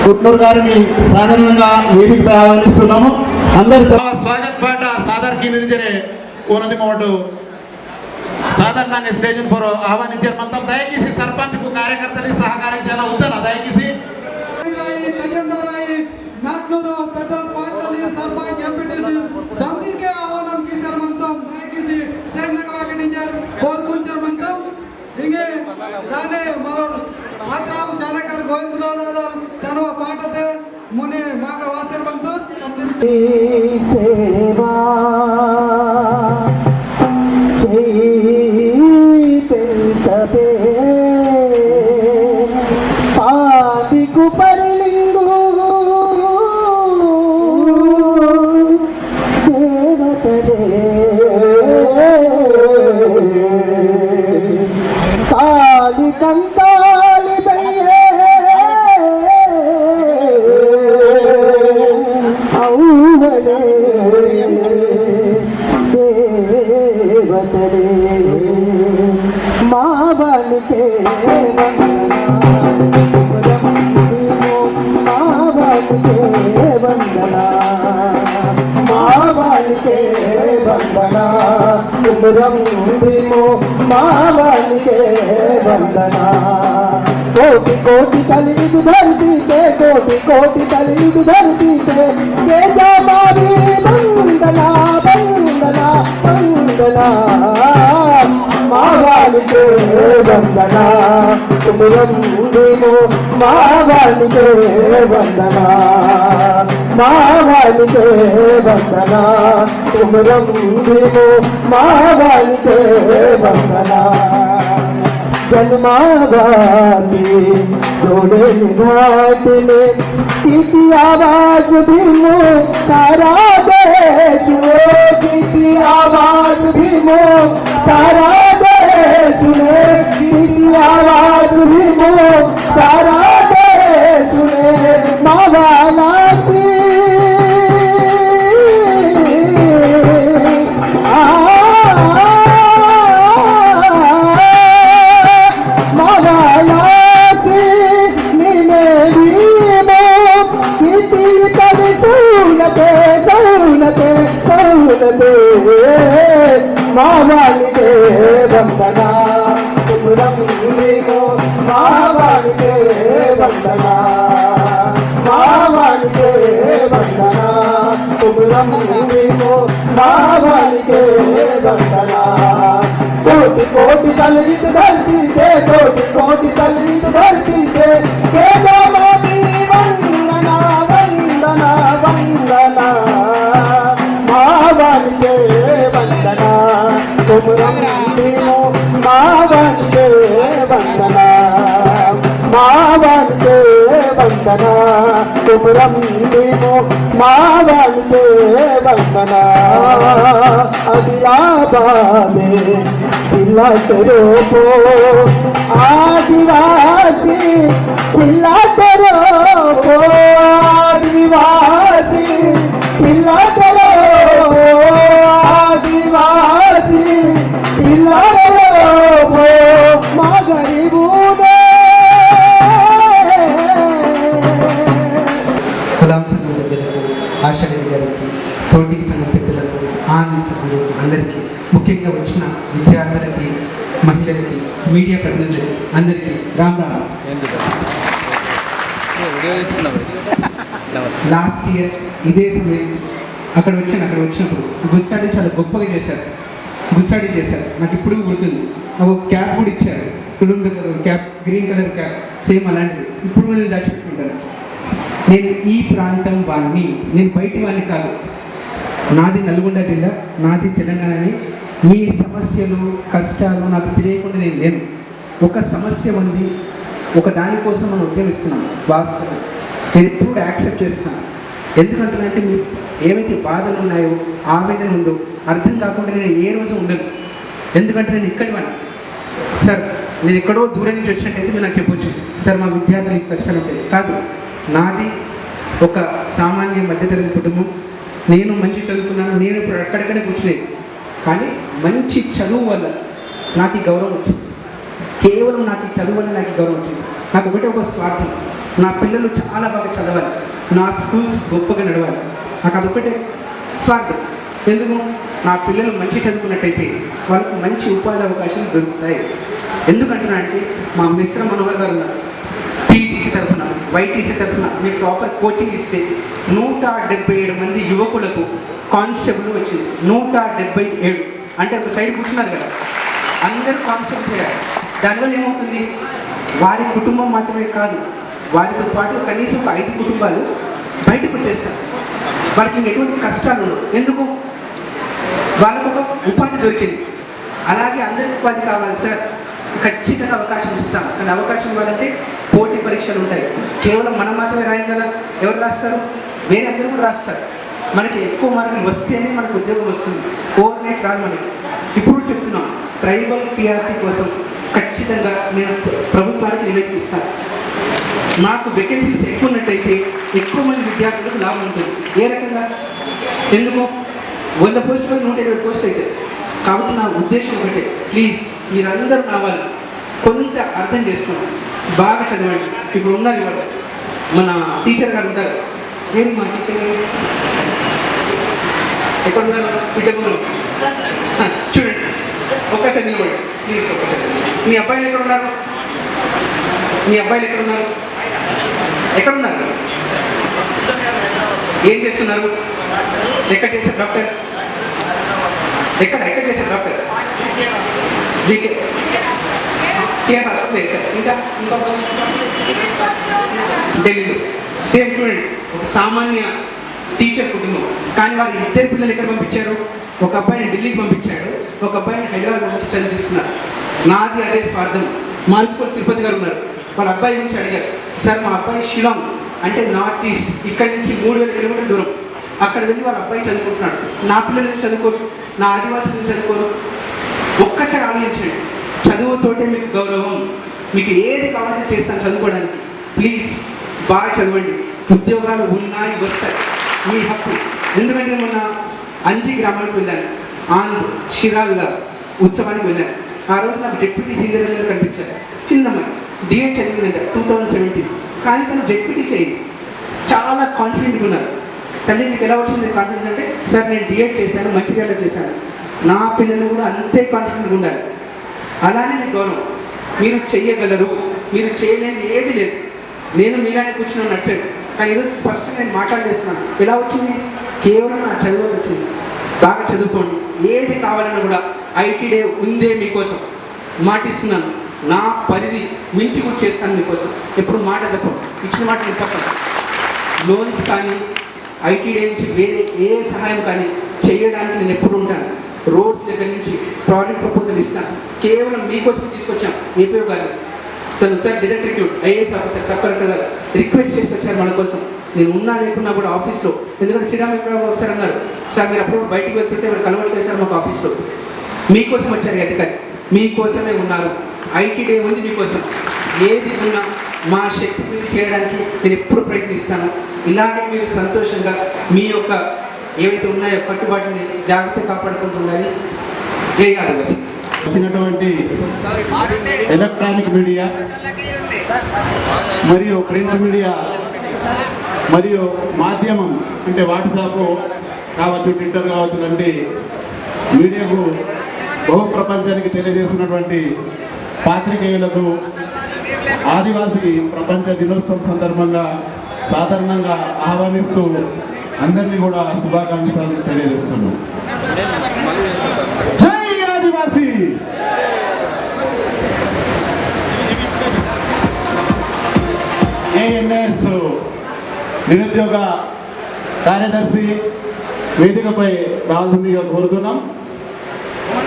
కుట్నూరు గారిని సాధారణంగా వేదికపై ఆహ్వానిస్తున్నాము. అందరి స్వాగత్ పాట సాదర్ की निर्जरे कोनदी मोटो సాధారణంగా స్టేజ్ పై ఆహ్వానించారు. మొత్తం దయచేసి సర్పంచ్ కు కార్యకర్తని సహకరించాలా ఉత్తన దయచేసి నాట్నూరు పెద్దల పాటలి సర్పంచ్ ఎంపీటీసీ సందీర్కే ఆహ్వానం కిసార్ మొత్తం దయచేసి స్టేజ్ నక వాకించారు కోరుకుంటారు మొత్తం ఇంగే దానే మౌర్ మాత్రం చాలకర్ గోవిందరావు దాదా తనవ పాటతే మునే మాక వాసర్ బంతూర్ సందీర్కే సేవా సబే పాదికు పరిలింగు దేవతరే కాలి కంకాలి దయ్యే ఔవలే దేవతరే మావనికే మావనికే వందనా మావనికే వందనా ఉమరం భీమో మావనికే వందనా కోటి కోటి కలిదు धरती पे कोटि कोटि కలిదు धरती पे के जमावी वंदना वंदना वंदना मावालिके वंदना तुमरम भीमो मावालिके वंदना मावालिके वंदना तुमरम भीमो मावालिके वंदना जन्मावाती जोड़े घाट में की आवाज भीमो सारा देश की आवाज भीमो सारा देश सुने की आवाज भीमो सारा देश सुने मावाला सी मावालिके वंदना तुमरम भीमो मावालिके वंदना मावालिके वंदना तुमरम भीमो मावालिके वंदना कोटि कोटि दलित धरती पे कोटि कोटि दलित धरती पे के जमावी वंदना वंदना वंदना मावालिके वंदना तुमरम भीमो मावालिके वंदना मावालिके वंदना तुमरम भीमो मावालिके वंदना आदिलाबाद जिला तेरो को आदिवासी जिला तेरो को आदिवासी जिला तेरो आदिवासी जिला तेरो माँ गरीबू ने కులాం సంఘం పెద్దలకు ఆశారెడ్డి గారికి తోటి సంఘం పెద్దలకు ఆనంద్ సభ్యులు అందరికీ ముఖ్యంగా వచ్చిన విద్యార్థులకి మహిళలకి మీడియా ప్రతినిధులకి అందరికీ రామ్ రామ్. లాస్ట్ ఇయర్ ఇదే సమయం అక్కడ వచ్చినప్పుడు గుస్సాడి చాలా గొప్పగా చేశారు. గుస్సాడి చేశారు, నాకు ఇప్పుడు గుర్తుంది. ఒక క్యాప్ కూడా ఇచ్చారు, తుడుం దగ్గర cap, green colour cap, same అలాంటిది ఇప్పుడు నేను దాచిపెట్టుకుంటాను. నేను ఈ ప్రాంతం వాడిని, నేను బయటి వాడిని కాదు. నాది నల్గొండ జిల్లా, నాది తెలంగాణని. మీ సమస్యలు కష్టాలు నాకు తెలియకుండా నేను లేను. ఒక సమస్య ఉంది, ఒక దానికోసం మనం ఉద్యమిస్తున్నాం. వాస్తవం నేను ఎప్పుడు యాక్సెప్ట్ చేస్తున్నాను. ఎందుకంటే మీరు ఏవైతే బాధలు ఉన్నాయో, ఆవేదన ఉందో అర్థం కాకుండా నేను ఏ రోజు ఉండను. ఎందుకంటే నేను ఇక్కడి వాడిని. సార్ నేను ఎక్కడో దూరం నుంచి వచ్చినట్టయితే మీరు నాకు చెప్పొచ్చు, సార్ మా విద్యార్థులకి కష్టాలు ఉంటాయి. కాదు, నాది ఒక సామాన్య మధ్యతరగతి కుటుంబం. నేను మంచి చదువుకున్నాను, నేను ఇప్పుడు అక్కడక్కడే కూర్చునేది. కానీ మంచి చదువు వల్ల నాకు ఈ గౌరవం వచ్చింది. కేవలం నాకు ఈ చదువు వల్ల నాకు గౌరవం వచ్చింది. నాకు ఒకటే ఒక స్వార్థం, నా పిల్లలు చాలా బాగా చదవాలి, నా స్కూల్స్ గొప్పగా నడవాలి. నాకు అదొకటే స్వార్థం. ఎందుకు? నా పిల్లలు మంచి చదువుకున్నట్టయితే వాళ్ళకు మంచి ఉపాధి అవకాశాలు దొరుకుతాయి. ఎందుకంటున్నా అంటే మా మిశ్రమ మనోహర్ గారు ఉన్నారు, టీటీసీ తరఫున వైటీసీ తరఫున మీకు ప్రాపర్ కోచింగ్ ఇస్తే 177 మంది యువకులకు కానిస్టేబుల్ వచ్చింది. 177 అంటే ఒక సైడ్ కూర్చున్నారు కదా, అందరూ కానిస్టేబుల్స్ అయ్యారు. దానివల్ల ఏమవుతుంది? వారి కుటుంబం మాత్రమే కాదు, వారితో పాటు కనీసం ఒక 5 కుటుంబాలు బయటకు వచ్చేస్తారు. వారికి ఎటువంటి కష్టాలు ఉండవు. ఎందుకు? వాళ్ళకు ఒక ఉపాధి దొరికింది. అలాగే అందరికి ఉపాధి కావాలి సార్, ఖచ్చితంగా అవకాశం ఇస్తాం. కానీ అవకాశం ఇవ్వాలంటే పోటీ పరీక్షలు ఉంటాయి. కేవలం మనం మాత్రమే రాయం కదా, ఎవరు రాస్తారు? వేరే అందరూ కూడా రాస్తారు. మనకి ఎక్కువ మార్కులు వస్తేనే మనకు ఉద్యోగం వస్తుంది, ఓవర్ నైట్ రాదు మనకి. ఇప్పుడు చెప్తున్నాం, ట్రైబల్ టీఆర్పీ కోసం ఖచ్చితంగా నేను ప్రభుత్వానికి నివేదిక ఇస్తాను. నాకు వేకెన్సీస్ ఎక్కువ ఉన్నట్టయితే ఎక్కువ మంది విద్యార్థులకు లాభం ఉంటుంది. ఏ రకంగా? ఎందుకు? 100 పోస్టులు 120 పోస్టులు అవుతాయి. కాబట్టి నా ఉద్దేశం ఒకటే, ప్లీజ్ మీరందరూ కావాలి, కొంత అర్థం చేసుకోండి, బాగా చదవండి. ఇప్పుడు ఉన్నారు ఇవాళ మన టీచర్ గారు ఉంటారు. ఏంటి మా టీచర్ గారు ఎక్కడ ఉన్నారు? విటమిన్ చూడండి, ఒక్కసారి నిలబడి ప్లీజ్. ఒక్కసారి మీ అబ్బాయిలు ఎక్కడ ఉన్నారు? మీ అబ్బాయిలు ఎక్కడ ఉన్నారు? ఎక్కడున్నారు? ఏం చేస్తున్నారు? ఎక్కడ చేశారు డాక్టర్? ఎక్కడ చేశారు డాక్టర్? కేర్ హాస్పిటల్ వేశారు. ఇంకా ఢిల్లీలో సేమ్ స్టూడెంట్, ఒక సామాన్య టీచర్ కుటుంబం. కానీ వారి 2 పిల్లలు ఎక్కడ పంపించారు? ఒక అబ్బాయిని ఢిల్లీకి పంపించాడు, ఒక అబ్బాయిని హైదరాబాద్ నుంచి చదివిస్తున్నారు. నాది అదే స్వార్థం. మాల్స్పూర్ తిరుపతి గారు ఉన్నారు, వాళ్ళ అబ్బాయి నుంచి అడిగారు, సార్ మా అబ్బాయి షిలాంగ్ అంటే నార్త్ ఈస్ట్, ఇక్కడి నుంచి 3000 కిలోమీటర్ల దూరం, అక్కడ వెళ్ళి వాళ్ళ అబ్బాయి చదువుకుంటున్నాడు. నా పిల్లలు ఎందుకు చదువుకోరు? నా ఆదివాసులు చదువుకోరు? ఒక్కసారి ఆలోచించండి. చదువుతోటే మీకు గౌరవం, మీకు ఏది కావాలంటే చేస్తాను చదువుకోవడానికి. ప్లీజ్ బాగా చదవండి, ఉద్యోగాలు ఉన్నాయి, వస్తాయి, మీ హక్కు. ఎందుకంటే మొన్న అంజీ గ్రామానికి వెళ్ళాను, ఆనంద్ షిరాల్గా ఉత్సవానికి వెళ్ళాను. ఆ రోజు నాకు డిప్యూటీ సీనియర్ గారు కనిపించారు. చిన్నమ్మాయి డిఎడ్ చదివిందంట 2017, కానీ తను జెడ్పీటీసీ అయింది. చాలా కాన్ఫిడెంట్గా ఉన్నారు. తల్లి మీకు ఎలా వచ్చింది కాన్ఫిడెన్స్ అంటే, సార్ నేను డిఎడ్ చేశాను, మంచిర్యాలలో చేశాను. నా పిల్లలు కూడా అంతే కాన్ఫిడెంట్గా ఉండాలి. అలానే మీకు గౌరవం, మీరు చెయ్యగలరు, మీరు చేయలేని ఏది లేదు. నేను మీలానే కూర్చున్నాను నడిచాడు, కానీ ఈరోజు స్పష్టంగా నేను మాట్లాడేస్తున్నాను. ఎలా వచ్చింది? కేవలం నా చదువు వచ్చింది. బాగా చదువుకోండి, ఏది కావాలన్నా కూడా ఐటీ డే ఉందే మీకోసం. మాటిస్తున్నాను, నా పరిధి మించి కూడా చేస్తాను మీకోసం. ఎప్పుడు మాట తప్పను, ఇచ్చిన మాట నేను తప్పను. లోన్స్ కానీ ఐటీ డే నుంచి వేరే ఏ సహాయం కానీ చేయడానికి నేను ఎప్పుడు ఉంటాను. రోడ్స్ దగ్గర నుంచి ప్రాజెక్ట్ ప్రపోజల్ ఇస్తాను, కేవలం మీకోసం తీసుకొచ్చాం. ఏపీఓ గారు sir direct recruit IAS officer sub collector గారు రిక్వెస్ట్ చేసి వచ్చారు మన కోసం. నేను ఉన్నా లేకున్నా కూడా ఆఫీస్లో, ఎందుకంటే శ్రీరామ ఒకసారి అన్నారు, సార్ మీరు అప్పుడు బయటికి వెళ్తుంటే ఎవరు కలవట్లేదు సార్ మాకు ఆఫీస్లో. మీకోసం వచ్చారు అధికారి, మీకోసమే ఉన్నారు. ఐటీ డే ఉంది మీకోసం. ఏది ఉన్నా మా శక్తి మీద చేయడానికి నేను ఎప్పుడు ప్రయత్నిస్తాను. ఇలాగే మీరు సంతోషంగా మీ యొక్క ఏవైతే ఉన్నాయో కట్టుబాటుని జాగ్రత్తగా కాపాడుకుంటూ ఉండాలి. జై ఆదివాసి. వచ్చినటువంటి ఎలక్ట్రానిక్ మీడియా మరియు ప్రింట్ మీడియా మరియు మాధ్యమం అంటే వాట్సాప్ కావచ్చు, ట్విట్టర్ కావచ్చు, లాంటి మీడియాకు బహుప్రపంచానికి తెలియజేస్తున్నటువంటి పాత్రికేయులకు ఆదివాసీ ప్రపంచ దినోత్సవం సందర్భంగా సాధారణంగా ఆహ్వానిస్తూ అందరినీ కూడా శుభాకాంక్షలు తెలియజేస్తున్నాం. జై ఆదివాసీ. ఏఎన్ఎస్ నిరుద్యోగ కార్యదర్శి వేదికపై రావాల్సిందిగా కోరుతున్నాం.